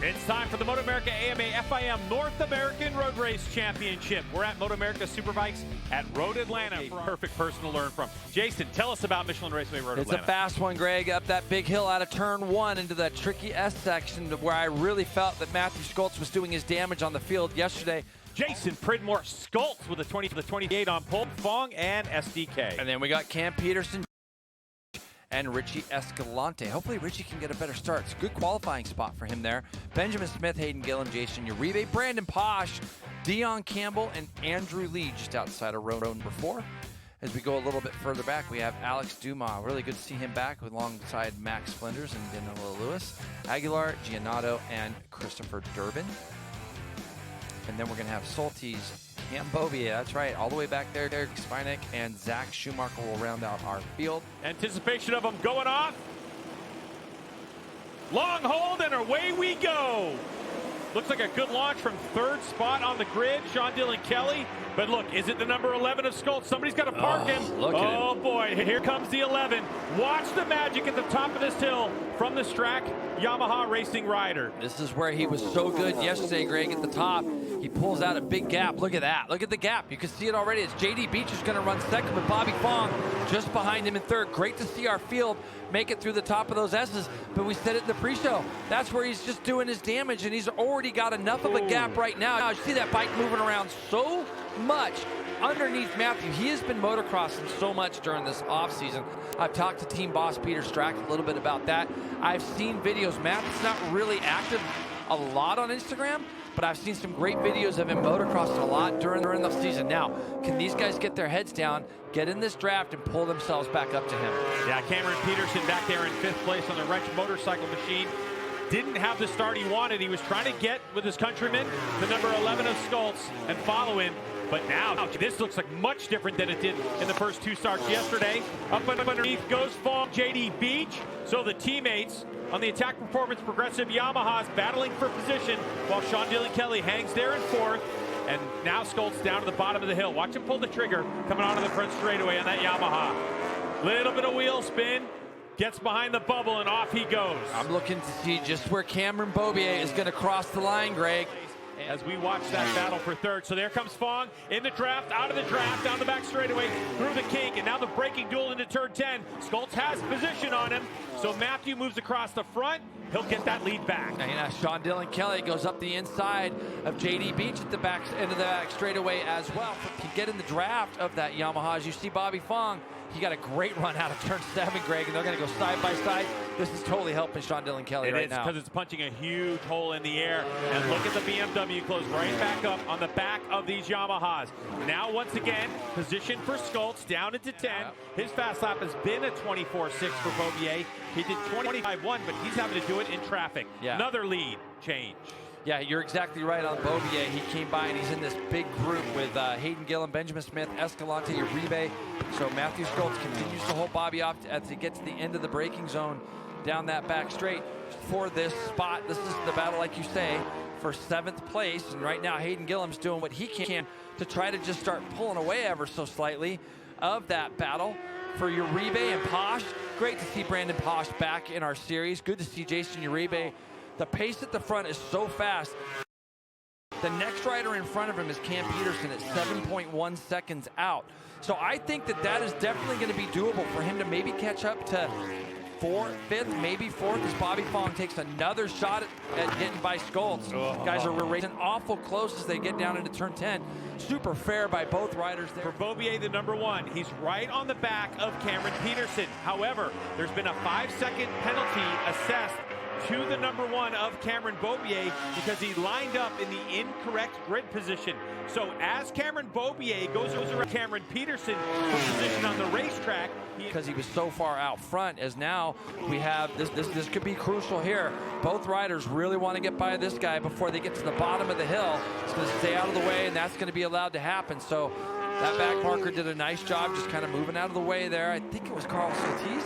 It's time for the Moto America AMA FIM North American Road Race Championship. We're at Moto America Superbikes at Road Atlanta. For a perfect person to learn from. Jason, tell us about Michelin Raceway Road Atlanta. It's a fast one, Greg, up that big hill out of turn one into that tricky S section where I really felt that Matthew Schultz was doing his damage on the field yesterday. Jason Pridmore Schultz with a 20 for the 28 on pole, Fong and SDK. And then we got Cam Peterson and Richie Escalante. Hopefully Richie can get a better start. It's a good qualifying spot for him there. Benjamin Smith, Hayden Gillum, Jason Uribe, Brandon Posh, Dion Campbell, and Andrew Lee just outside of row number 4. As we go a little bit further back, we have Alex Dumas. Really good to see him back alongside Max Flinders and Danilo Lewis, Aguilar, Giannato, and Christopher Durbin. And then we're going to have Soltis, Cam Bobier, that's right, all the way back there. Derek Spinek and Zach Schumacher will round out our field. Anticipation of them going off. Long hold and away we go. Looks like a good launch from third spot on the grid, Sean Dylan Kelly. But look, is it the number 11 of Schultz? Somebody's got to park him. Oh boy, here comes the 11. Watch the magic at the top of this hill from the Strack Yamaha racing rider. This is where he was so good yesterday, Greg, at the top. He pulls out a big gap. Look at that. Look at the gap. You can see it already. It's JD Beach is going to run second with Bobby Fong just behind him in third. Great to see our field make it through the top of those S's, but we said it in the pre-show. That's where he's just doing his damage, and he's already got enough of a gap right now. You see that bike moving around so much underneath Matthew. He has been motocrossing so much during this offseason. I've talked to team boss Peter Strack a little bit about that. I've seen videos. Matthew's not really active a lot on Instagram, but I've seen some great videos of him motocrossing a lot during the season. Now, can these guys get their heads down, get in this draft, and pull themselves back up to him? Yeah, Cameron Peterson back there in 5th place on the Wrench motorcycle machine. Didn't have the start he wanted. He was trying to get with his countryman, the number 11 of Schultz, and follow him. But now, this looks like much different than it did in the first 2 starts yesterday. Up underneath goes Fong, JD Beach. So the teammates on the Attack Performance Progressive Yamahas battling for position while Sean Dylan Kelly hangs there in 4th. And now Schultz down to the bottom of the hill. Watch him pull the trigger coming onto the front straightaway on that Yamaha. Little bit of wheel spin. Gets behind the bubble and off he goes. I'm looking to see just where Cameron Bobier is going to cross the line, Greg. As we watch that battle for third. So there comes Fong in the draft, out of the draft, down the back straightaway, through the kink, and now the braking duel into turn 10. Schultz has position on him, so Matthew moves across the front. He'll get that lead back. And Sean Dylan Kelly goes up the inside of JD Beach at the back end of the back straightaway as well. To get in the draft of that Yamaha, as you see Bobby Fong, he got a great run out of turn 7, Greg, and they're going to go side by side. This is totally helping Sean Dylan Kelly right now. It is, because it's punching a huge hole in the air. And look at the BMW close right back up on the back of these Yamahas. Now, once again, position for Schultz down into 10. His fast lap has been a 24.6 for Bobier. He did 25.1, but he's having to do it in traffic. Another lead change. Yeah, you're exactly right on Bobier. He came by and he's in this big group with Hayden Gillum, Benjamin Smith, Escalante, Uribe. So Matthew Schultz continues to hold Bobby off as he gets to the end of the braking zone down that back straight for this spot. This is the battle, like you say, for 7th place. And right now, Hayden Gillum's doing what he can to try to just start pulling away ever so slightly of that battle. For Uribe and Posh, great to see Brandon Posh back in our series. Good to see Jason Uribe. The pace at the front is so fast. The next rider in front of him is Cam Peterson at 7.1 seconds out. So I think that is definitely going to be doable for him to maybe catch up to 4th, 5th, maybe 4th as Bobby Fong takes another shot at getting by Schultz. Guys are racing awful close as they get down into turn 10. Super fair by both riders there. For Bobier, the number 1, he's right on the back of Cameron Peterson. However, there's been a 5-second penalty assessed to the number 1 of Cameron Bobier because he lined up in the incorrect grid position. So as Cameron Bobier goes around Cameron Peterson for position on the racetrack, because he was so far out front, as now we have this could be crucial here. Both riders really want to get by this guy before they get to the bottom of the hill. It's going to stay out of the way, and that's going to be allowed to happen. So that back marker did a nice job just kind of moving out of the way there. I think it was Carl Soltis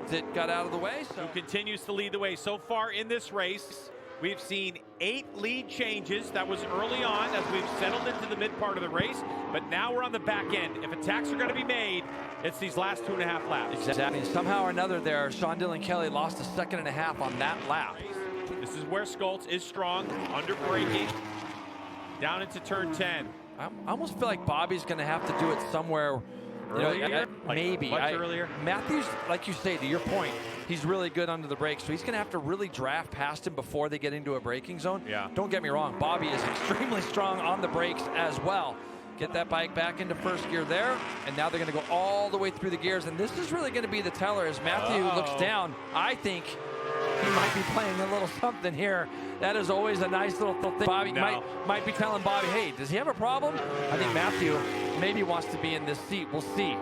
that got out of the way. Who continues to lead the way so far in this race. We've seen 8 lead changes. That was early on as we've settled into the mid part of the race, but now we're on the back end. If attacks are going to be made, it's these last 2.5 laps. Exactly. Somehow or another there, Sean Dylan Kelly lost a 1.5 seconds on that lap. This is where Skoltz is strong, under braking, down into turn 10. I almost feel like Bobby's going to have to do it somewhere. Earlier? Maybe. Much earlier? Matthews, like you say, to your point, he's really good under the brakes, so he's going to have to really draft past him before they get into a braking zone. Yeah. Don't get me wrong, Bobby is extremely strong on the brakes as well. Get that bike back into first gear there, and now they're going to go all the way through the gears, and this is really going to be the teller as Matthew looks down. I think he might be playing a little something here. That is always a nice little thing. Bobby might be telling Bobby, hey, does he have a problem? I think Matthew maybe wants to be in this seat. We'll see.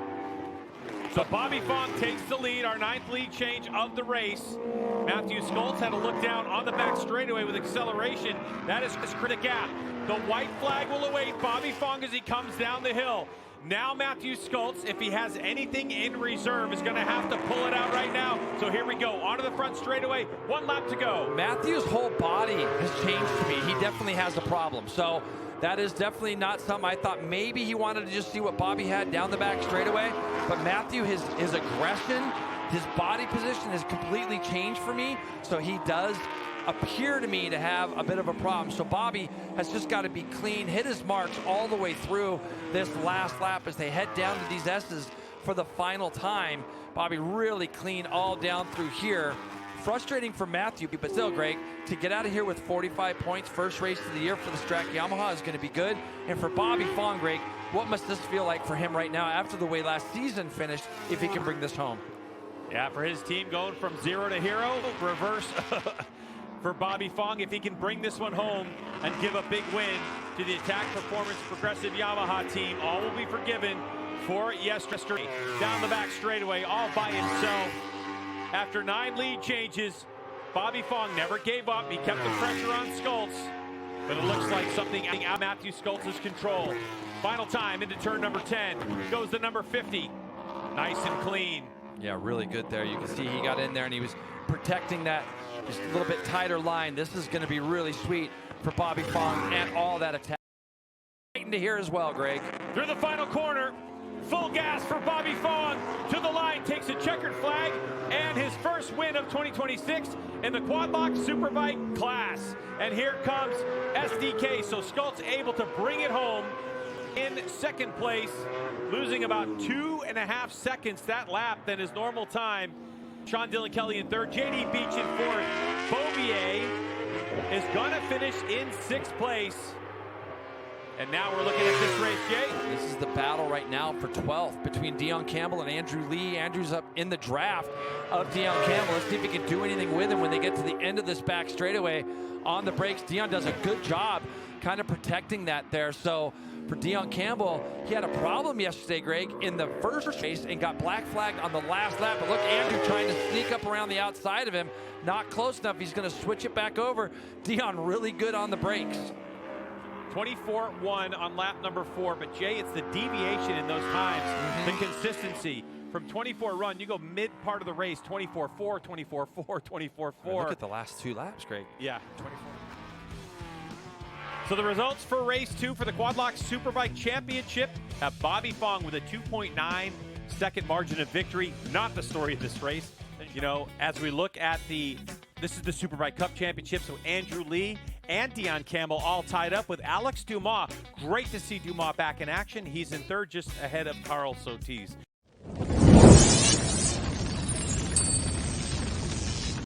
So Bobby Fong takes the lead, our 9th lead change of the race. Matthew Skoltz had a look down on the back straightaway with acceleration. That is the gap. The white flag will await Bobby Fong as he comes down the hill. Now Matthew Skoltz, if he has anything in reserve, is going to have to pull it out right now. So here we go, onto the front straightaway, 1 lap to go. Matthew's whole body has changed to me. He definitely has a problem. So that is definitely not something I thought maybe he wanted to just see what Bobby had down the back straightaway. But Matthew, his aggression, his body position has completely changed for me. So he does appear to me to have a bit of a problem. So Bobby has just got to be clean, hit his marks all the way through this last lap as they head down to these S's for the final time. Bobby really clean all down through here. Frustrating for Matthew, but still, Greg, to get out of here with 45 points, first race of the year for the Strack Yamaha is going to be good. And for Bobby Fong, Greg, what must this feel like for him right now after the way last season finished, if he can bring this home? Yeah, for his team going from 0 to hero, reverse for Bobby Fong, if he can bring this one home and give a big win to the Attack Performance Progressive Yamaha team, all will be forgiven for yesterday. Down the back straightaway, all by himself. After 9 lead changes, Bobby Fong never gave up. He kept the pressure on Skoltz, but it looks like something out of Matthew Skoltz's control. Final time into turn number 10 goes the number 50. Nice and clean. Yeah, really good there. You can see he got in there and he was protecting that just a little bit tighter line. This is going to be really sweet for Bobby Fong and all that attack. Waiting to hear as well, Greg. Through the final corner, full gas for Bobby Fong. To the line, takes a checkered flag and his first win of 2026 in the LOCK Superbike class. And here comes SDK. So Skoltz able to bring it home in second place, losing about 2.5 seconds that lap than his normal time. Sean Dillon Kelly in third, JD Beach in fourth. Beaubier is gonna finish in 6th place. And now we're looking at this race, Jay. This is the battle right now for 12th between Dion Campbell and Andrew Lee. Andrew's up in the draft of Dion Campbell. Let's see if he can do anything with him when they get to the end of this back straightaway on the brakes. Dion does a good job kind of protecting that there. So for Dion Campbell, he had a problem yesterday, Greg, in the first race and got black flagged on the last lap. But look, Andrew trying to sneak up around the outside of him. Not close enough. He's going to switch it back over. Dion really good on the brakes. 24-1 on lap number 4, but Jay, it's the deviation in those times, the consistency. From 24 run, you go mid part of the race, 24-4, 24-4, 24-4. Look at the last 2 laps, Greg. Yeah, 24. So the results for race 2 for the LOCK Superbike Championship have Bobby Fong with a 2.9 second margin of victory. Not the story of this race. You know, as we look at this is the Superbike Cup Championship, so Andrew Lee and Dion Campbell all tied up with Alex Dumas. Great to see Dumas back in action. He's in third, just ahead of Carl Sotis.